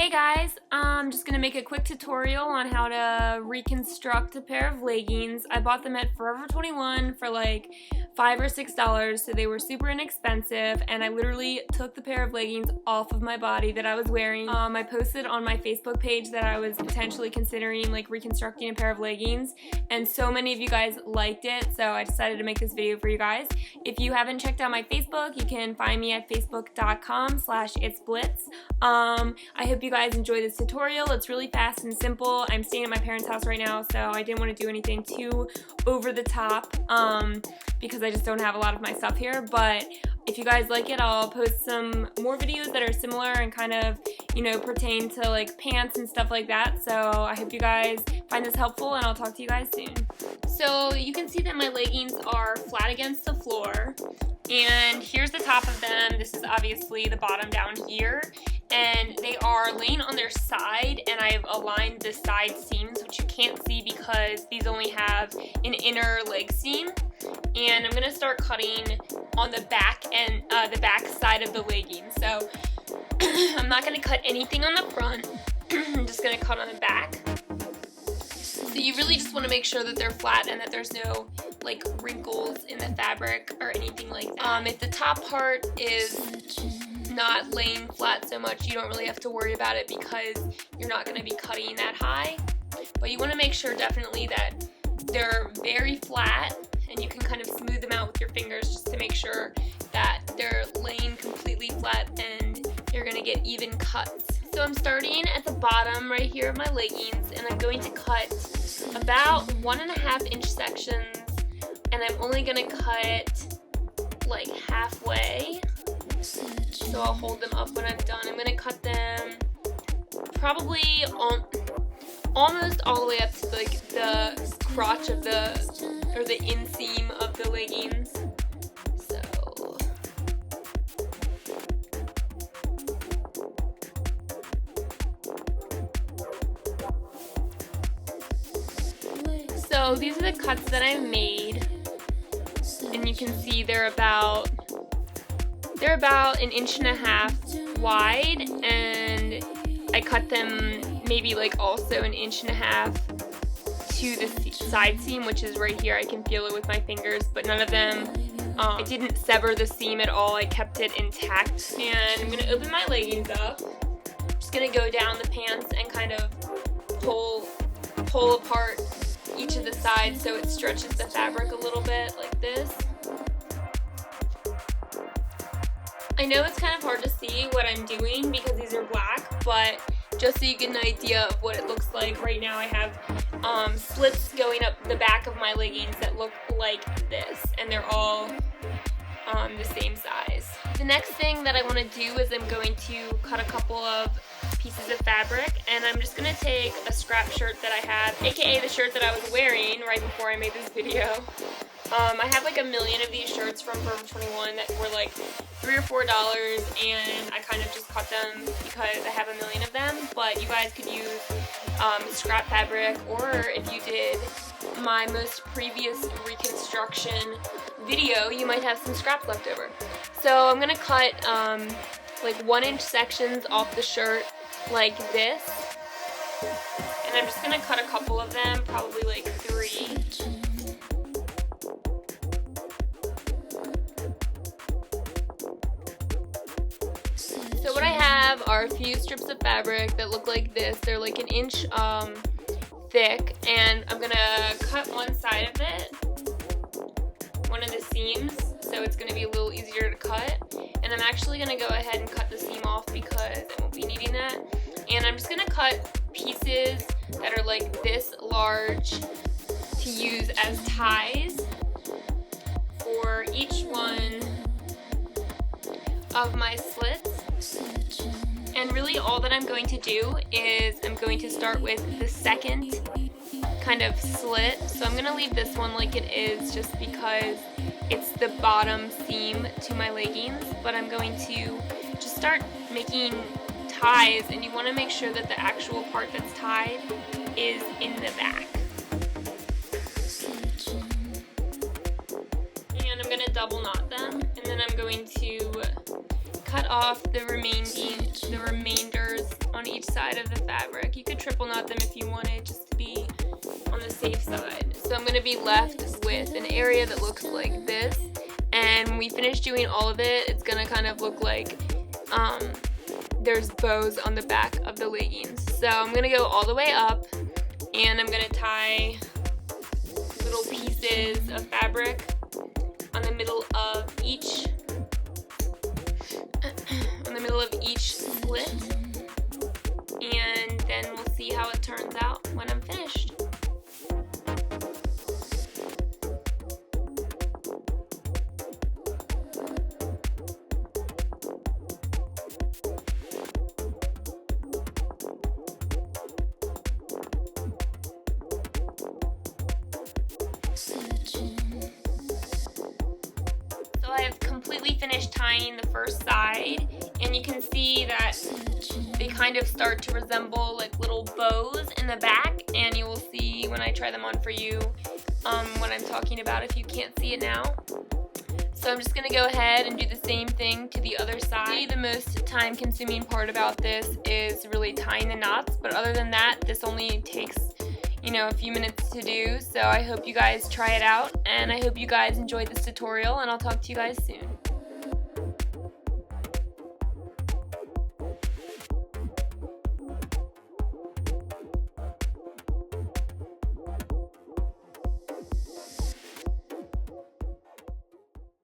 Hey guys, I'm just going to make a quick tutorial on how to reconstruct a pair of leggings. I bought them at Forever 21 for like $5 or $6, so they were super inexpensive, and I literally took the pair of leggings off of my body that I was wearing. I posted on my Facebook page that I was potentially considering like reconstructing a pair of leggings, and so many of you guys liked it, so I decided to make this video for you guys. If you haven't checked out my Facebook, you can find me at facebook.com/itsblitzzz. I hope you guys enjoy this tutorial. It's really fast and simple. I'm staying at my parents' house right now, so I didn't want to do anything too over the top because I just don't have a lot of my stuff here. But if you guys like it, I'll post some more videos that are similar and kind of, you know, pertain to like pants and stuff like that. So I hope you guys find this helpful, and I'll talk to you guys soon. So you can see that my leggings are flat against the floor, and here's the top of them. This is obviously the bottom down here, and they are laying on their side, and I've aligned the side seams, which you can't see because these only have an inner leg seam. And I'm gonna start cutting on the back and the back side of the leggings. So I'm not gonna cut anything on the front. I'm just gonna cut on the back. So you really just want to make sure that they're flat and that there's no like wrinkles in the fabric or anything like that. If the top part is not laying flat so much, you don't really have to worry about it because you're not going to be cutting that high. But you want to make sure definitely that they're very flat, and you can kind of smooth them out with your fingers just to make sure that they're laying completely flat and you're going to get even cuts. So I'm starting at the bottom right here of my leggings, and I'm going to cut about 1.5 inch sections, and I'm only going to cut like halfway. So I'll hold them up when I'm done. I'm going to cut them probably almost all the way up to like the crotch of the inseam of the leggings. So these are the cuts that I made, and you can see they're about 1.5 inches wide, and I cut them maybe like also 1.5 inches to the side seam, which is right here. I can feel it with my fingers, but none of them, I didn't sever the seam at all. I kept it intact. And I'm gonna open my leggings up. I'm just gonna go down the pants and kind of pull apart each of the sides so it stretches the fabric a little bit like this. I know it's kind of hard to see what I'm doing because these are black, but just so you get an idea of what it looks like, right now I have slits going up the back of my leggings that look like this, and they're all the same size. The next thing that I want to do is I'm going to cut a couple of pieces of fabric, and I'm just going to take a scrap shirt that I had, aka the shirt that I was wearing right before I made this video. I have like a million of these shirts from Forever 21 that were like $3 or $4, and I kind of just cut them because I have a million of them. But you guys could use scrap fabric, or if you did my most previous reconstruction video, you might have some scraps left over. So I'm gonna cut like 1-inch sections off the shirt like this, and I'm just gonna cut a couple of them, probably like 3. So what I have are a few strips of fabric that look like this. They're like 1 inch thick, and I'm gonna cut one side of it, one of the seams, so it's gonna be a little easier to cut. And I'm actually gonna go ahead and cut the seam off because I won't be needing that. And I'm just gonna cut pieces that are like this large to use as ties for each one of my slits. And really all that I'm going to do is I'm going to start with the second kind of slit. So I'm going to leave this one like it is just because it's the bottom seam to my leggings, but I'm going to just start making ties, and you want to make sure that the actual part that's tied is in the back. And I'm going to double knot them, and then I'm going to cut off the remainders on on each side of the fabric. You could triple knot them if you wanted, just to be on the safe side. So I'm going to be left with an area that looks like this, and when we finish doing all of it, it's going to kind of look like there's bows on the back of the leggings. So I'm going to go all the way up, and I'm going to tie little pieces of fabric on the middle of each slit, and then we'll see how it turns out when I'm finished. I have completely finished tying the first side, and you can see that they kind of start to resemble like little bows in the back, and you will see when I try them on for you what I'm talking about if you can't see it now. So I'm just going to go ahead and do the same thing to the other side. The most time consuming part about this is really tying the knots, but other than that, this only takes a few minutes to do. So I hope you guys try it out, and I hope you guys enjoyed this tutorial, and I'll talk to you guys soon.